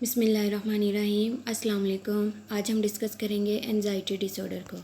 बिस्मिल्लाहिर्रहमानिर्रहीम। अस्सलाम वालेकुम। आज हम डिस्कस करेंगे एंजाइटी डिसऑर्डर को।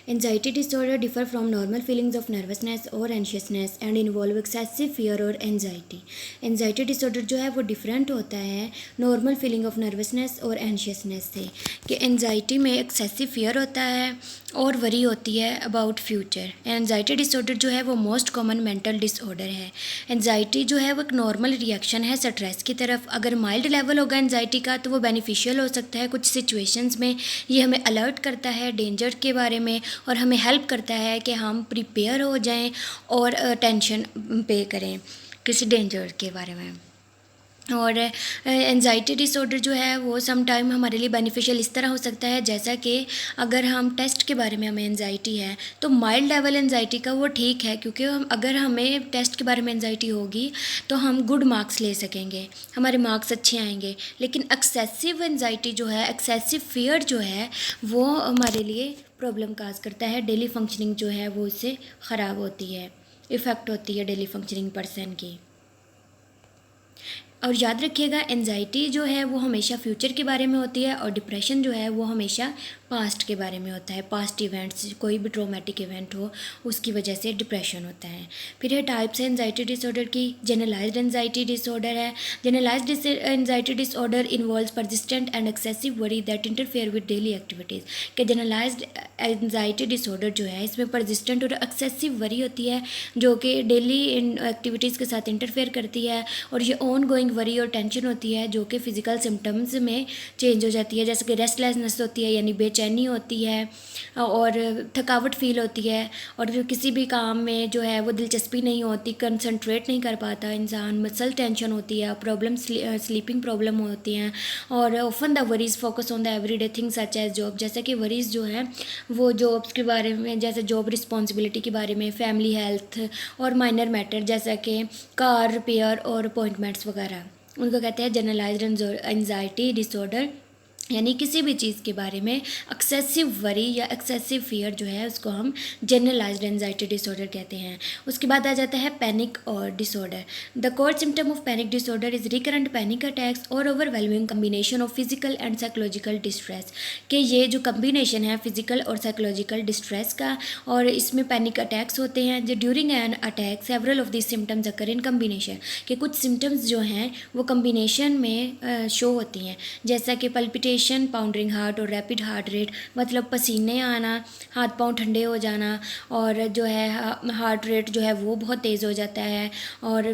Anxiety disorder differ from normal feelings of nervousness और anxiousness and involve excessive fear और एंजाइटी। एंजाइटी डिसऑर्डर जो है वो डिफरेंट होता है नॉर्मल फीलिंग ऑफ नर्वसनेस और एंशियसनेस से, कि एंजाइटी में एक्सेसिव फियर होता है और वरी होती है अबाउट फ्यूचर। एंजाइटी डिसऑर्डर जो है वो मोस्ट कॉमन मेंटल डिसऑर्डर है। एंजाइटी जो है वो एक नॉर्मल रिएक्शन है स्ट्रेस की तरफ। अगर माइल्ड लेवल होगा एंजाइटी का तो वो बेनिफिशियल हो सकता है कुछ सिचुएशंस में। ये हमें अलर्ट करता है डेंजर के बारे में और हमें हेल्प करता है कि हम प्रिपेयर हो जाएं और टेंशन पे करें किसी डेंजर के बारे में। और एंजाइटी डिसऑर्डर जो है वो सम टाइम हमारे लिए बेनिफिशियल इस तरह हो सकता है, जैसा कि अगर हम टेस्ट के बारे में हमें एंजाइटी है तो माइल्ड लेवल एंजाइटी का वो ठीक है, क्योंकि अगर हमें टेस्ट के बारे में एंजाइटी होगी तो हम गुड मार्क्स ले सकेंगे, हमारे मार्क्स अच्छे आएंगे। लेकिन एक्सेसिव एंजाइटी जो है, एक्सेसिव फियर जो है, वो हमारे लिए प्रॉब्लम काज करता है। डेली फंक्शनिंग जो है वो इससे ख़राब होती है, इफ़ेक्ट होती है डेली फंक्शनिंग पर्सन की। और याद रखिएगा एंजाइटी जो है वो हमेशा फ्यूचर के बारे में होती है और डिप्रेशन जो है वो हमेशा पास्ट के बारे में होता है। पास्ट इवेंट्स, कोई भी ट्रॉमेटिक इवेंट हो उसकी वजह से डिप्रेशन होता है। फिर है टाइप्स है एंजाइटी डिसऑर्डर की। जनरलाइज्ड एंजाइटी डिसऑर्डर है। Generalised anxiety disorder involves persistent and excessive worry that interfere with daily activities. कि जनरलाइज्ड एंजाइटी डिसऑर्डर जो है इसमें परसिस्टेंट और एक्सेसिव वरी होती है जो कि डेली एक्टिविटीज़ के साथ इंटरफेयर करती है, और ये ऑन गोइंग वरी और टेंशन होती है जो कि फिजिकल सिम्टम्स में चेंज हो जाती है, जैसे कि रेस्टलेसनेस होती है यानी बेचैनी होती है, और थकावट फील होती है, और किसी भी काम में जो है वो दिलचस्पी नहीं होती, कंसंट्रेट नहीं कर पाता इंसान, मसल टेंशन होती है, प्रॉब्लम स्लीपिंग प्रॉब्लम होती हैं। और often the worries focus on the everyday things such as job. जैसे कि वरीज जो है वो जॉब्स के बारे में, जैसे जॉब रिस्पॉन्सिबिलिटी के बारे में, फैमिली हेल्थ और माइनर मैटर जैसा कि कार रिपेयर और अपॉइंटमेंट्स वगैरह, उनको कहते हैं जनरलाइज्ड एंजाइटी डिसऑर्डर। यानी किसी भी चीज़ के बारे में एक्सेसिव वरी या एक्सेसिव फियर जो है उसको हम जनरलाइज्ड एंजाइटी डिसऑर्डर कहते हैं। उसके बाद आ जाता है पैनिक और disorder. The core symptom of panic disorder is recurrent panic attacks और overwhelming combination of physical and psychological distress. कि ये जो कम्बिनेशन है फिजिकल और साइकोलॉजिकल डिस्ट्रेस का, और इसमें पैनिक अटैक्स होते हैं। जो during an attack several of this symptoms occur in combination. कि कुछ सिम्टम्स जो हैं वो कम्बिनेशन में शो होती हैं, जैसा कि पल्पिटेशन, पाउंडिंग हार्ट और रैपिड हार्ट रेट, मतलब पसीने आना, हाथ पांव ठंडे हो जाना, और जो है हार्ट रेट जो है वो बहुत तेज़ हो जाता है, और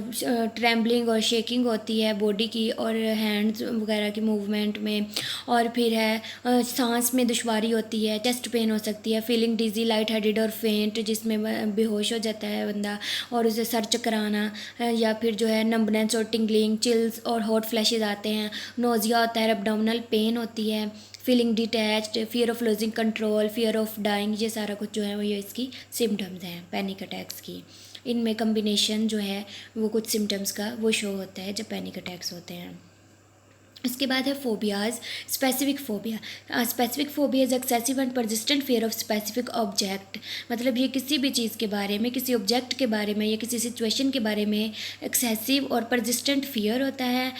ट्रैम्बलिंग और शेकिंग होती है बॉडी की और हैंड्स वगैरह की मूवमेंट में। और फिर है सांस में दुश्वारी होती है, चेस्ट पेन हो सकती है, फीलिंग डिजी, लाइट हेडेड और फेंट, जिसमें बेहोश हो जाता है बंदा, और उसे सर चकराना, या फिर जो है नंबनेस और टिंगलिंग, चिल्स और हॉट फ्लैशेज आते हैं, नोजिया होता है, एब्डोमिनल पेन होती है, feeling detached, fear of losing control, fear of dying. ये सारा कुछ जो है वो ये इसकी सिम्टम्स हैं पैनिक अटैक्स की। इनमें कम्बिनेशन जो है वो कुछ सिम्टम्स का वो शो होता है जब पैनिक अटैक्स होते हैं। इसके बाद है phobias. Specific phobia. Specific phobia is excessive and persistent fear of specific object. मतलब ये किसी भी चीज़ के बारे में, किसी ऑब्जेक्ट के बारे में या किसी सिचुएशन के बारे में एक्सेसिव और परसिस्टेंट फियर होता है,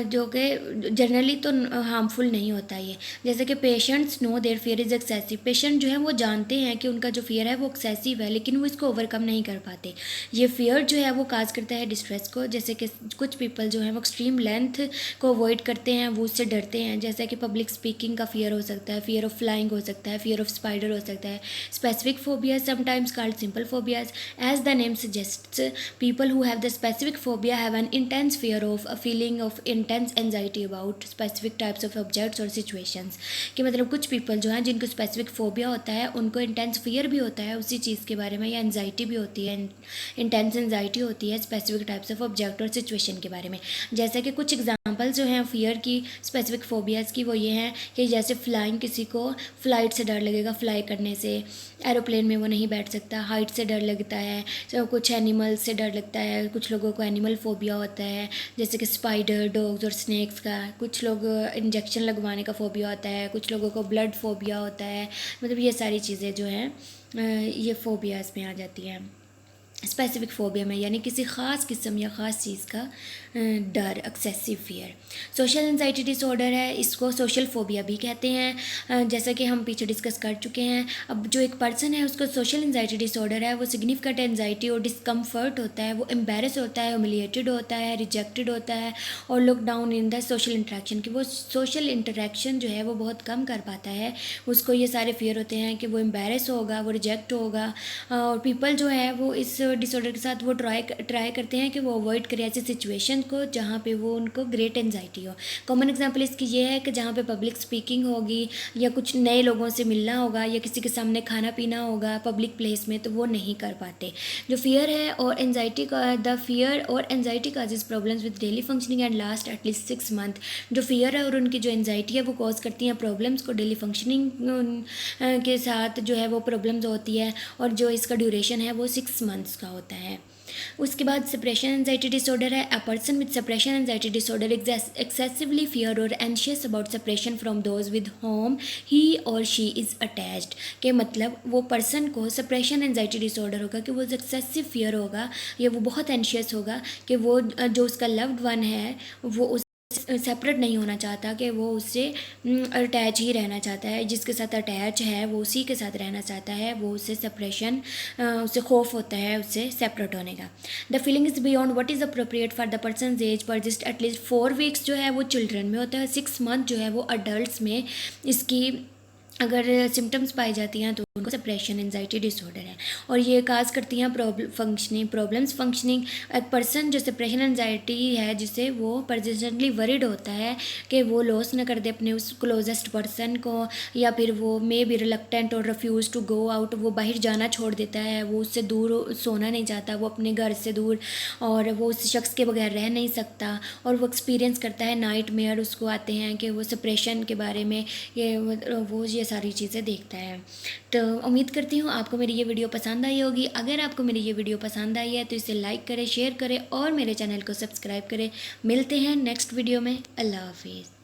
जो कि जनरली तो हार्मफुल नहीं होता ये। जैसे कि patients know their fear is excessive. Patient जो है वो जानते हैं कि उनका जो फियर है वो एक्सेसिव है, लेकिन वो इसको ओवरकम नहीं कर पाते। ये फियर जो है वो काज करता है डिस्ट्रेस को। जैसे कि कुछ पीपल जो है वो एक्सट्रीम लेंथ को अवॉइड करते हैं, वो उससे डरते हैं, जैसे कि पब्लिक स्पीकिंग का फियर हो सकता है, फियर ऑफ फ्लाइंग हो सकता है, फियर ऑफ स्पाइडर हो सकता है। Specific phobias sometimes called simple phobias. As the name suggests, people who have the specific phobia have an intense fear of, a feeling of intense anxiety about specific types of objects और situations. कि मतलब कुछ people जो हैं जिनको specific phobia होता है उनको इंटेंस फियर भी होता है उसी चीज़ के बारे में, या एंजाइटी भी होती है, इंटेंस एंजाइटी होती है स्पेसिफिक टाइप्स ऑफ ऑब्जेक्ट और सिचुएशन के बारे में। जैसे कि कुछ एग्जांपल जो हैं फियर की, स्पेसिफिक फोबियाज़ की, वो ये हैं कि जैसे फ्लाइंग, किसी को फ्लाइट से डर लगेगा, फ्लाई करने से, एरोप्लेन में वो नहीं बैठ सकता, हाइट से डर लगता है। तो कुछ एनिमल से डर लगता है, कुछ लोगों को एनिमल फोबिया होता है जैसे कि स्पाइडर, डॉग्स और स्नैक्स का। कुछ लोग इंजेक्शन लगवाने का फोबिया होता है, कुछ लोगों को ब्लड फोबिया होता है। मतलब ये सारी चीज़ें जो हैं ये फोबियाज़ में आ जाती हैं स्पेसिफिक फोबिया में, यानी किसी ख़ास किस्म या ख़ास चीज़ का डर, excessive fear. Social anxiety disorder है, इसको सोशल फोबिया भी कहते हैं। जैसा कि हम पीछे डिस्कस कर चुके हैं। अब जो एक पर्सन है उसको सोशल एंजाइटी डिसऑर्डर है, वो सिग्निफिकेंट एंजाइटी और डिस्कम्फर्ट होता है, वो एम्बेरस होता है, ह्यूमिलिएटेड होता है, रिजेक्टेड होता है और look down in the social interaction, कि वो सोशल इंटरेक्शन जो है वो बहुत कम कर पाता है। उसको ये सारे फियर होते हैं कि वो एम्बेरस होगा, वो रिजेक्ट होगा। और पीपल जो है वो इस डिसऑर्डर के साथ वो ट्राई करते हैं कि वो अवॉइड करें ऐसी सिचुएशन को जहाँ पे वो उनको ग्रेट एंजाइटी हो। कॉमन एग्जांपल इसकी ये है कि जहाँ पे पब्लिक स्पीकिंग होगी या कुछ नए लोगों से मिलना होगा या किसी के सामने खाना पीना होगा पब्लिक प्लेस में, तो वो नहीं कर पाते। जो फियर है और एंजाइटी का, द फियर और anxiety causes problems with daily functioning and last at least 6 month. जो फियर है और उनकी जो एंजाइटी है वो कॉज करती हैं प्रॉब्लम्स को, डेली फंक्शनिंग के साथ जो है वो प्रॉब्लम्स होती है और जो इसका ड्यूरेशन है वो 6 मंथ्स का होता है। उसके बाद सेपरेशन एंजाइटी डिसऑर्डर है। A person with separation anxiety disorder excessively fear और anxious about separation from those with home he और शी इज़ अटैच्ड, के मतलब वो पर्सन को सेपरेशन एंजाइटी डिसऑर्डर होगा कि वो एक्सेसिव फियर होगा या वो बहुत एंशियस होगा कि वो जो उसका लव्ड वन है वो उस सेपरेट नहीं होना चाहता, कि वो उससे अटैच ही रहना चाहता है, जिसके साथ अटैच है वो उसी के साथ रहना चाहता है, वो उससे सेपरेशन, उससे खौफ होता है उससे सेपरेट होने का। The feeling is beyond what is appropriate for the person age persist at least 4 weeks जो है वो चिल्ड्रन में होता है, 6 मंथ जो है वो अडल्ट में इसकी अगर सिम्टम्स पाई जाती हैं तो उनको सेपरेशन एंजाइटी डिसऑर्डर है। और ये काज करती हैं प्रॉब्लम्स फंक्शनिंग। एक पर्सन जो सेपरेशन एंजाइटी है जिससे वो परसिस्टेंटली वरीड होता है कि वो लॉस ना कर दे अपने उस क्लोजेस्ट पर्सन को, या फिर वो मे बी रिलक्टेंट और रिफ्यूज़ टू गो आउट, वो बाहर जाना छोड़ देता है, वो उससे दूर सोना नहीं चाहता, वो अपने घर से दूर, और वो उस शख्स के बगैर रह नहीं सकता, और वो एक्सपीरियंस करता है नाइट मेयर, उसको आते हैं कि वो सेपरेशन के बारे में वो ये सारी चीज़ें देखता है। तो उम्मीद करती हूँ आपको मेरी ये वीडियो पसंद आई होगी। अगर आपको मेरी ये वीडियो पसंद आई है तो इसे लाइक करें, शेयर करें और मेरे चैनल को सब्सक्राइब करें। मिलते हैं नेक्स्ट वीडियो में। अल्लाह हाफिज़।